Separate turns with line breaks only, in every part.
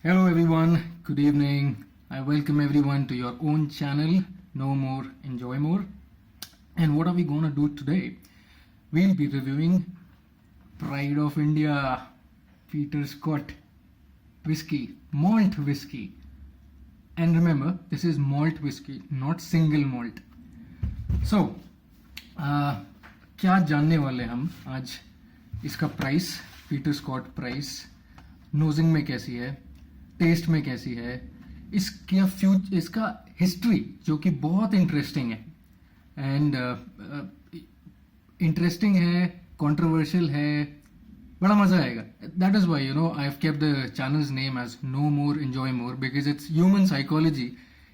Hello everyone, good evening. I welcome everyone to your own channel, Know More, Enjoy More. And what are we gonna do today? We'll be reviewing Pride of India, Peter Scott whiskey, malt whiskey. And remember, this is malt whiskey, not single malt. So, क्या जानने वाले हम आज? इसका price, Peter Scott price, nosing में कैसी है, test में कैसी है, इसका हिस्ट्री जो कि बहुत इंटरेस्टिंग है एंड इंटरेस्टिंग है, कंट्रोवर्शियल है, बड़ा मजा आएगा. That is why I have kept the channel's name as know more enjoy more because it's human psychology.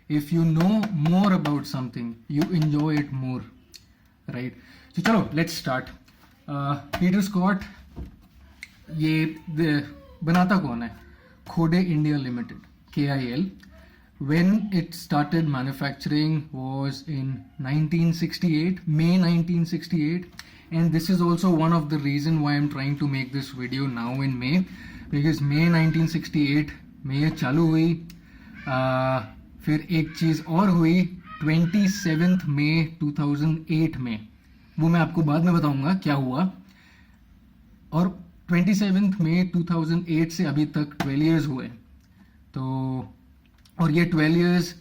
If you know more about something you enjoy it more, right? तो चलो let's start. Peter Scott ये बनाता कौन है? Khode India Limited, KIL. When it started manufacturing was in 1968, May 1968, and this is also one of the reason why I'm trying to make this video now in May, because May 1968 में ये चालू हुई. फिर एक चीज़ और हुई 27 मई 2008 में, वो मैं आपको बाद में बताऊंगा क्या हुआ. और 27 मई 2008 से अभी तक 12 इयर्स हुए. तो और ये 12 इयर्स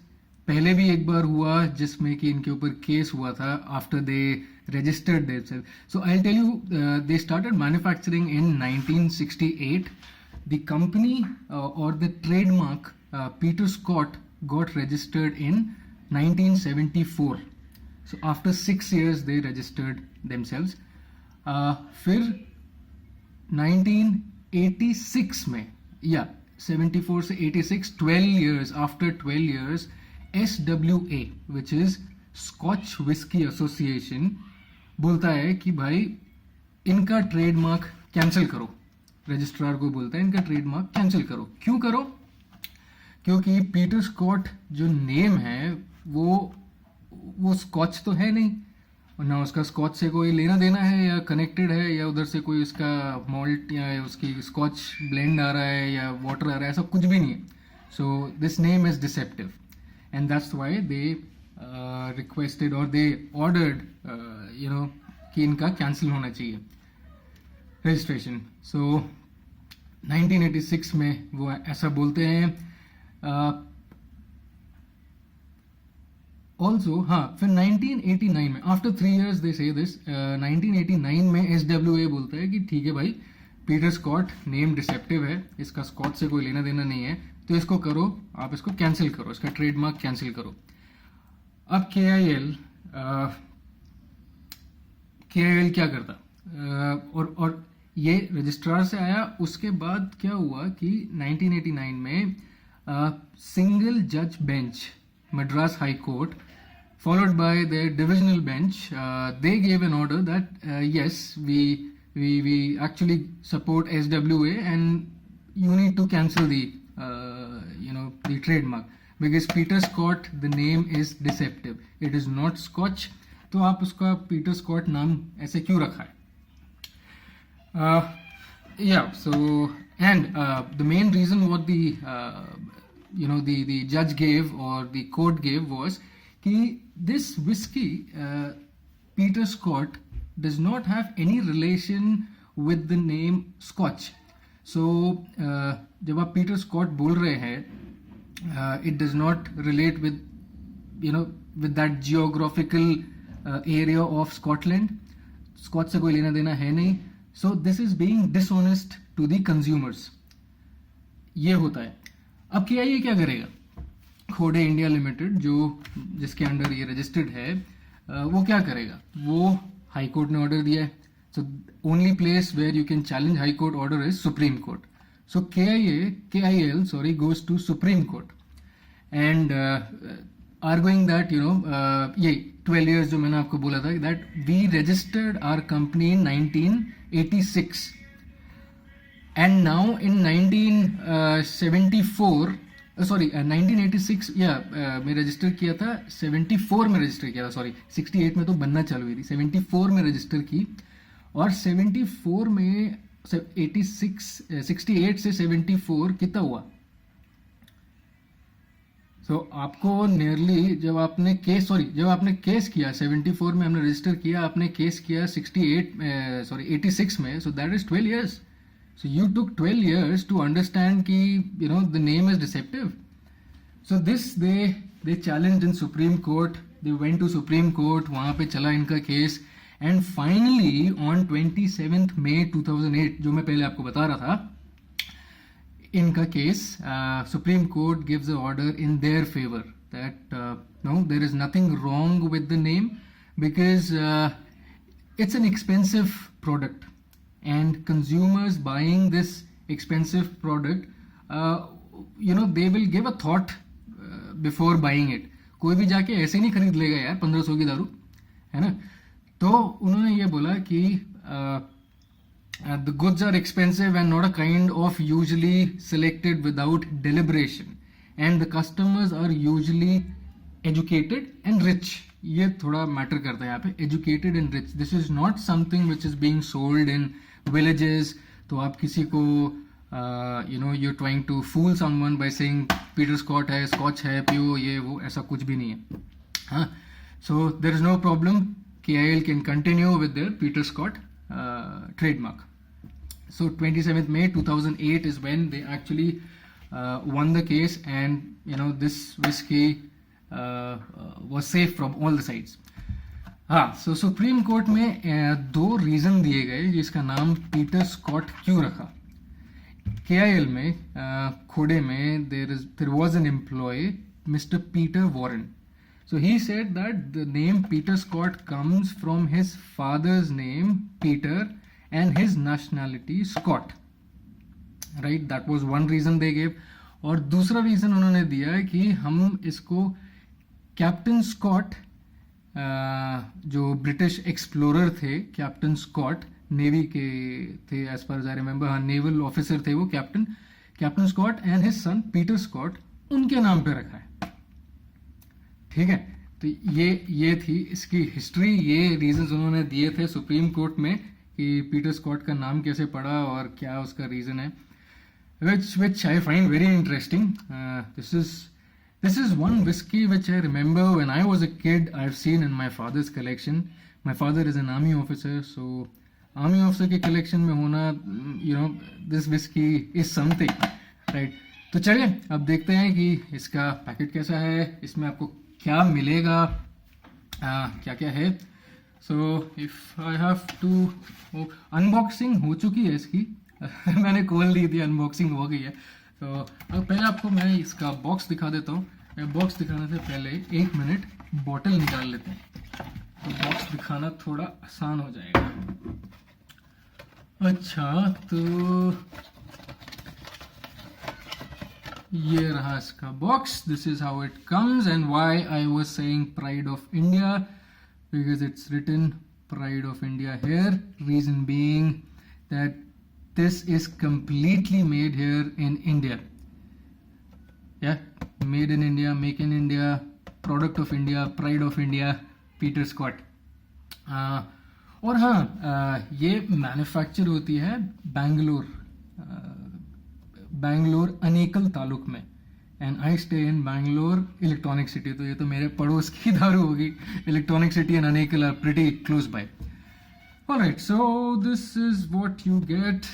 पहले भी एक बार हुआ जिसमें कि इनके ऊपर केस हुआ था after they registered themselves. So I tell you, they started manufacturing in 1968. The company और the trademark Peter Scott got registered in 1974. So after 6 years they registered themselves. फिर 1986 में, या 74 से 86, 12 years, after 12 years, SWA which is Scotch Whisky Association बोलता है कि भाई इनका ट्रेडमार्क कैंसिल करो. रजिस्ट्रार को बोलता है इनका ट्रेडमार्क कैंसिल करो. क्यों करो? क्योंकि पीटर स्कॉट जो नेम है वो स्कॉच तो है नहीं, और ना उसका स्कॉच से कोई लेना देना है या कनेक्टेड है, या उधर से कोई उसका मॉल्ट या उसकी स्कॉच ब्लेंड आ रहा है या वाटर आ रहा है, ऐसा कुछ भी नहीं है. So this name is deceptive and that's why they requested और दे ऑर्डर्ड कि इनका कैंसिल होना चाहिए रजिस्ट्रेशन. सो 1986 में वो ऐसा बोलते हैं. ऑल्सो हाँ, फिर 1989 में, आफ्टर 3 years दे से दिस, 1989 में SWA बोलता है कि ठीक है भाई, पीटर स्कॉट नेम डिसेप्टिव है, इसका स्कॉट से कोई लेना देना नहीं है, तो इसको करो, आप इसको कैंसिल करो, इसका ट्रेडमार्क कैंसिल करो. अब KIL क्या करता? और ये रजिस्ट्रार से आया. उसके बाद क्या हुआ कि 1989 में सिंगल जज bench, Madras High Court, followed by their divisional bench, they gave an order that yes, we actually support SWA and you need to cancel the the trademark because Peter Scott, the name is deceptive, it is not Scotch. तो आप उसका Peter Scott नाम ऐसे क्यों रखा है? Yeah, so and the main reason what the judge gave or the court gave was कि this whiskey Peter Scott does not have any relation with the name Scotch. So जब आप Peter Scott बोल रहे हैं, it does not relate with with that geographical area of Scotland. Scotch से कोई लेना देना है नहीं. So this is being dishonest to the consumers. ये होता है. अब KIA क्या करेगा? खोडे इंडिया लिमिटेड जिसके अंडर ये रजिस्टर्ड है, वो क्या करेगा? वो हाई कोर्ट ने ऑर्डर दिया है. So only place where you can challenge high court order is supreme court. So KIL goes to supreme court and arguing that ये 12 years जो मैंने आपको बोला था, that we registered our company in 1986 and now in 1974 1986 में register किया था, 74 में रजिस्टर किया था, सॉरी 68 में तो बनना चालू हुई थी, 74 में रजिस्टर की. और 74 में 68 से 74 कितना हुआ? सो आपको नियरली जब आपने केस किया 74 में हमने रजिस्टर किया, आपने केस किया 86 में, so that is 12 years. So you took 12 years to understand कि the name is deceptive. So this they challenged in Supreme Court. They went to Supreme Court. वहाँ पे चला इनका case, and finally on 27th May 2008, जो मैं पहले आपको बता रहा था, इनका case Supreme Court gives an order in their favor that no, there is nothing wrong with the name because it's an expensive product. And consumers buying this expensive product, they will give a thought before buying it. कोई भी जाके ऐसे नहीं खरीद लेगा यार 1500 की दारू, है ना. तो उन्होंने ये बोला कि the goods are expensive and not a kind of usually selected without deliberation, and the customers are usually educated and rich. ये थोड़ा मैटर करता है यहाँ पे, educated and rich. This is not something which is being sold in villages. तो आप किसी को you're trying to fool someone by saying Peter Scott है, Scotch है, पियो ये वो, ऐसा कुछ भी नहीं है. हाँ, so there is no problem. KIL can continue with their Peter Scott trademark. So 27th May 2008 is when they actually won the case, and this whiskey was safe from all the sides. हाँ, सो supreme court में दो reason दिए गए जिसका नाम Peter Scott क्यों रखा. KIL में खोडे में there was an employee, Mr. Peter Warren. So he said that the name Peter Scott comes from his father's name Peter and his nationality Scott. Right, that was one reason they gave. और दूसरा reason उन्होंने दिया कि हम इसको captain Scott, जो British explorer थे, captain Scott navy के थे as far as I remember. हाँ, नेवल ऑफिसर थे वो captain Scott and his son Peter Scott, उनके नाम पे रखा है. ठीक है, तो ये थी इसकी हिस्ट्री. ये रीजंस उन्होंने दिए थे सुप्रीम कोर्ट में कि पीटर स्कॉट का नाम कैसे पड़ा और क्या उसका रीजन है, which I find very interesting. This is one whiskey which I remember when I was a kid. I've seen in my father's collection. My father is an army officer, so army officer के collection में होना, this whiskey is something, right? तो चलिए अब देखते हैं कि इसका पैकेट कैसा है, इसमें आपको क्या मिलेगा, क्या क्या है. So if I have to, unboxing हो चुकी है इसकी. मैंने खोल दी थी, अनबॉक्सिंग हो गई है. तो अब पहले आपको मैं इसका बॉक्स दिखा देता हूँ. बॉक्स दिखाने से पहले 1 मिनट बॉटल निकाल लेते हैं, तो बॉक्स दिखाना थोड़ा आसान हो जाएगा. अच्छा, तो ये रहा इसका box. This is how it comes and why I was saying pride of India, because it's written pride of India here. Reason being that this is completely made here in India. Yeah, made in India, make in India, product of India, pride of India, Peter Scott. और हाँ, ये manufacture होती है बैंगलोर अनेकल तालुक में. And I stay in Bangalore electronic city. तो ये तो मेरे पड़ोस की दारू होगी. Electronic city and Anekal are pretty close by. Alright, so this is what you get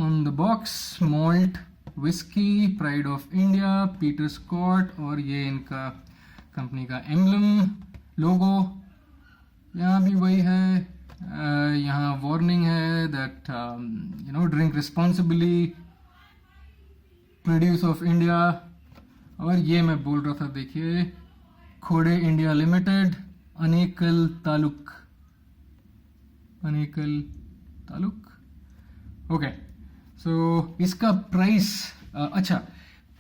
on the box. Malt whiskey, pride of India, Peter Scott, और ये इनका कंपनी का एम्बलम लोगो. यहाँ भी वही है. यहाँ वार्निंग है that drink responsibly, produce of India. और ये मैं बोल रहा था, देखिए, Khode India limited, Anekal taluk. Okay, सो इसका प्राइस, अच्छा,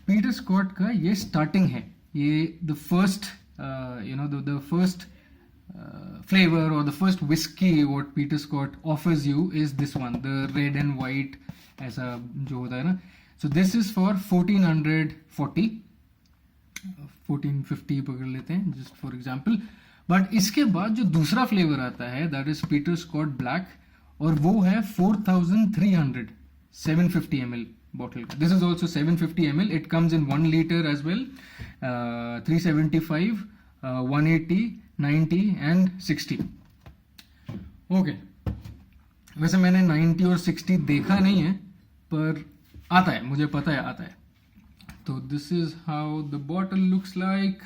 पीटर स्कॉट का ये स्टार्टिंग है. ये the first the first flavour और the first whisky what Peter Scott offers you is this one, the red and white, ऐसा जो होता है ना. सो दिस इज फॉर 1440, 1450 पकड़ लेते हैं जस्ट फॉर एग्जाम्पल. बट इसके बाद जो दूसरा फ्लेवर आता है that is Peter Scott black, और वो है 4300 750 ml. बॉटल का. This is also 750 ml. It comes in 1 litre as well. 375, 180, 90 and 60. Okay. वैसे मैंने 90 और 60 देखा नहीं है, पर आता है, मुझे पता है आता है. तो this is how the bottle looks like.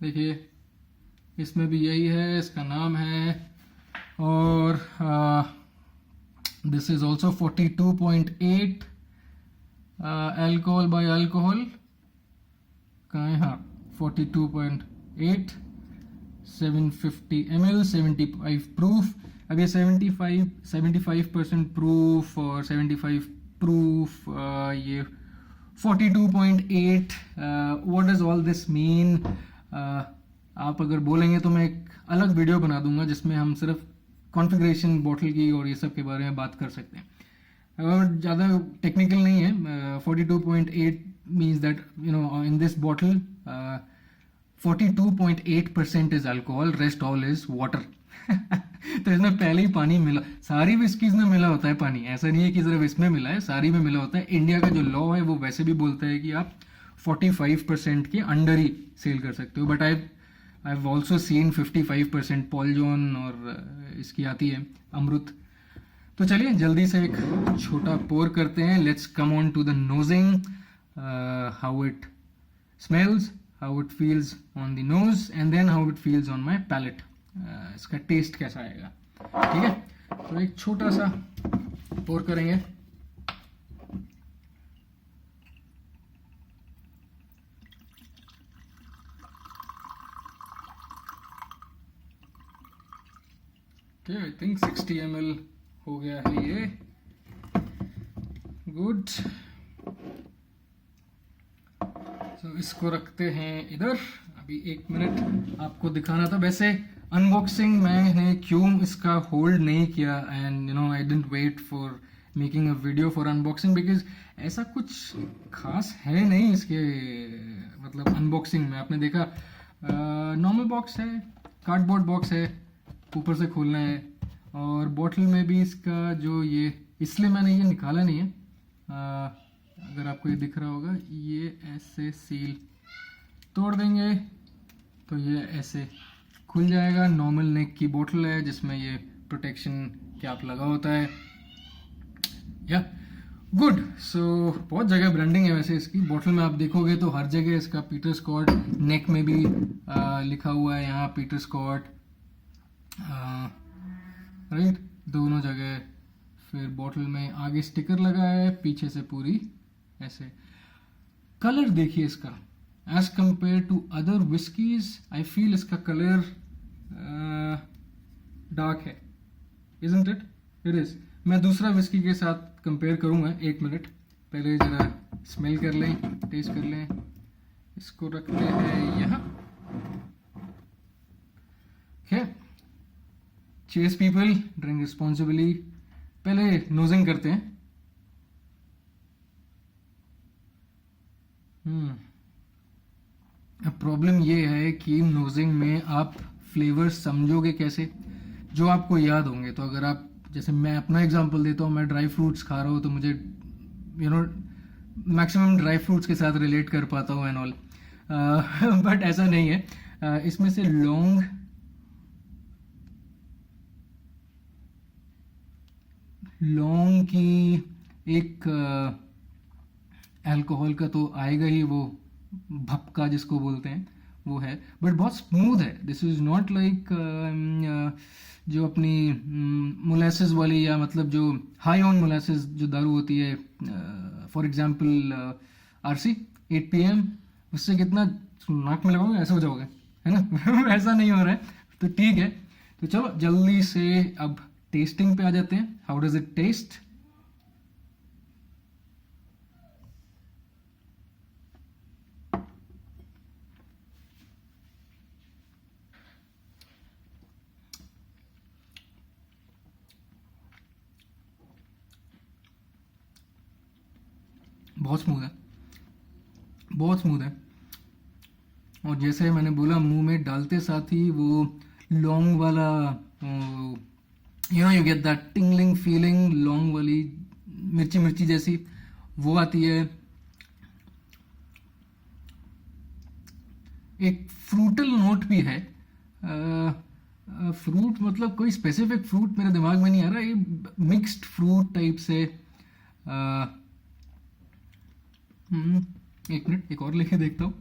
देखिए, इसमें भी यही है, इसका नाम है. और this is also 42.8 alcohol by alcohol. कहाँ है? हाँ, 42.8, 750 ml, 75 प्रूफ. अब ये 75% प्रूफ और 75 प्रूफ, ये 42.8. What does all this mean? आप अगर बोलेंगे तो मैं एक अलग वीडियो बना दूंगा जिसमें हम सिर्फ कॉन्फ़िगरेशन बॉटल की और ये सब के बारे में बात कर सकते हैं. और ज़्यादा टेक्निकल नहीं है. 42.8 means that in this bottle 42.8% is alcohol, rest all is water. तो इसमें पहले ही पानी मिला. सारी विस्कीज में मिला होता है पानी, ऐसा नहीं है कि सिर्फ इसमें मिला है, सारी में मिला होता है. इंडिया का जो लॉ है वो वैसे भी बोलता है कि आप 45% के अंडर ही सेल कर सकते हो. But I have also seen 55%. Paul John और इसकी आती है अमृत. तो चलिए जल्दी से एक छोटा पोर करते हैं. Let's come on to the nosing. How it smells, how it feels on the nose and then how it feels on my palate. इसका टेस्ट कैसा आएगा. ठीक है, तो एक छोटा सा पोर करेंगे. ओके, आई थिंक 60 ml हो गया है ये. गुड. तो इसको रखते हैं इधर. अभी 1 मिनट आपको दिखाना था. वैसे अनबॉक्सिंग मैंने क्यों इसका होल्ड नहीं किया, and I didn't wait for making a video for unboxing, because ऐसा कुछ खास है नहीं इसके, मतलब अनबॉक्सिंग में. आपने देखा नॉर्मल बॉक्स है, कार्डबोर्ड बॉक्स है, ऊपर से खोलना है. और बॉटल में भी इसका जो ये, इसलिए मैंने ये निकाला नहीं है. अगर आपको ये दिख रहा होगा, ये ऐसे सील तोड़ देंगे तो ये ऐसे खुल जाएगा. नॉर्मल नेक की बोतल है जिसमें ये प्रोटेक्शन कैप लगा होता है. या गुड. सो बहुत जगह ब्रांडिंग है वैसे इसकी. बोतल में आप देखोगे तो हर जगह इसका पीटर स्कॉट, नेक में भी लिखा हुआ है यहाँ पीटर स्कॉट, राइट, दोनों जगह. फिर बोतल में आगे स्टिकर लगा है, पीछे से पूरी ऐसे. कलर देखिए इसका, as compare to other whiskies I feel इसका कलर डार्क है. Isn't it? It is. मैं दूसरा विस्की के साथ कंपेयर करूंगा. 1 मिनट पहले जरा स्मेल कर लें, टेस्ट कर लें. इसको रखते हैं यहाँ. Cheers people, drink responsibly. पहले नोजिंग करते हैं. प्रॉब्लम ये है कि नोजिंग में आप फ्लेवर समझोगे कैसे, जो आपको याद होंगे. तो अगर आप, जैसे मैं अपना एग्जांपल देता हूँ, मैं ड्राई फ्रूट्स खा रहा हूँ तो मुझे मैक्सिमम ड्राई फ्रूट्स के साथ रिलेट कर पाता हूँ एंड ऑल. बट ऐसा नहीं है. इसमें से लौंग की एक अल्कोहल का तो आएगा ही, वो भपका जिसको बोलते हैं वो है, बट बहुत स्मूथ है. दिस इज नॉट लाइक जो अपनी मोलासेस वाली, या मतलब जो हाई ऑन मोलासेस जो दारू होती है, फॉर एग्जांपल आरसी 8 PM, उससे कितना नाक में लगाओगे ऐसा हो जाओगे, है ना. ऐसा नहीं हो रहा है. तो ठीक है. तो चलो जल्दी से अब टेस्टिंग पे आ जाते हैं. How does it taste? बहुत स्मूथ है, बहुत स्मूथ है. और जैसे मैंने बोला, मुंह में डालते साथ ही वो लौंग वाला you get that tingling feeling, long वाली मिर्ची मिर्ची जैसी वो आती है। एक फ्रूटल नोट भी है। फ्रूट मतलब कोई स्पेसिफिक फ्रूट मेरे दिमाग में नहीं आ रहा, ये मिक्स्ड फ्रूट टाइप से। एक मिनट, एक और लेके देखता हूँ।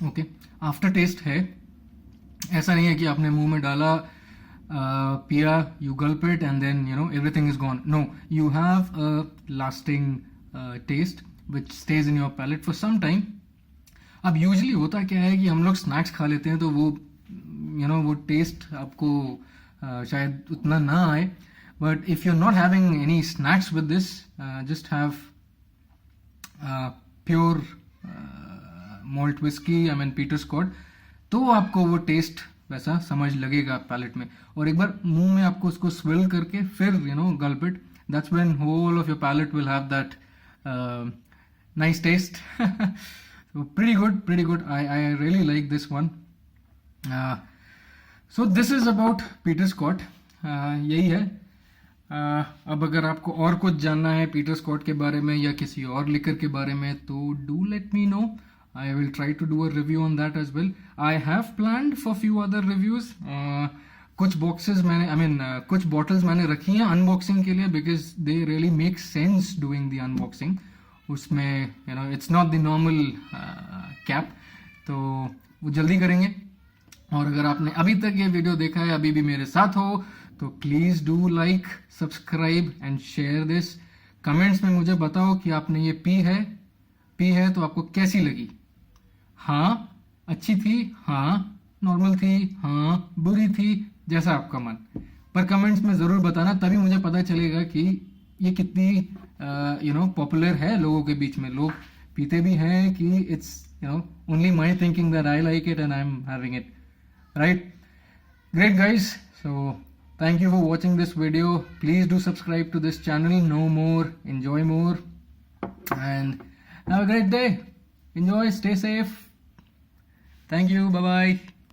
ओके, आफ्टर टेस्ट है। ऐसा नहीं है कि आपने मुंह में डाला, पिया, you gulp it and then everything is gone. No, you have a lasting taste which stage in your palate for some time. अब यूजली होता क्या है कि हम लोग स्नैक्स खा लेते हैं तो वो वो टेस्ट आपको शायद उतना ना आए। But if you are not having any snacks with this, just have pure malt whisky, I mean Peter Scott, तो आपको वो टेस्ट वैसा समझ लगेगा पैलेट में। और एक बार मुंह में आपको उसको स्विल करके फिर gulp it, that's when whole of your palate will have that nice taste. So pretty good. I really like this one. So this is about Peter Scott. यही है। अब अगर आपको और कुछ जानना है पीटर स्कॉट के बारे में या किसी और लिकर के बारे में तो do let me know. I will try to do a review on that as well. I have planned for few other reviews. कुछ बॉक्सेस मैंने कुछ बॉटल्स मैंने रखी हैं अनबॉक्सिंग के लिए, because they really make sense doing the unboxing. उसमें it's not the normal cap, तो वो जल्दी करेंगे. और अगर आपने अभी तक ये वीडियो देखा है, अभी भी मेरे साथ हो, तो please do like, subscribe and share this. Comments में मुझे बताओ कि आपने ये पी है तो आपको कैसी लगी. हाँ अच्छी थी, हाँ नॉर्मल थी, हाँ बुरी थी, जैसा आपका मन. पर कमेंट्स में जरूर बताना, तभी मुझे पता चलेगा कि ये कितनी पॉपुलर है लोगों के बीच में. लोग पीते भी हैं कि it's only my thinking that I like it and I am having it, right? Great guys, so thank you for watching this video. Please do subscribe to this channel. Know more, enjoy more, and have a great day. Enjoy, stay safe. Thank you, bye bye.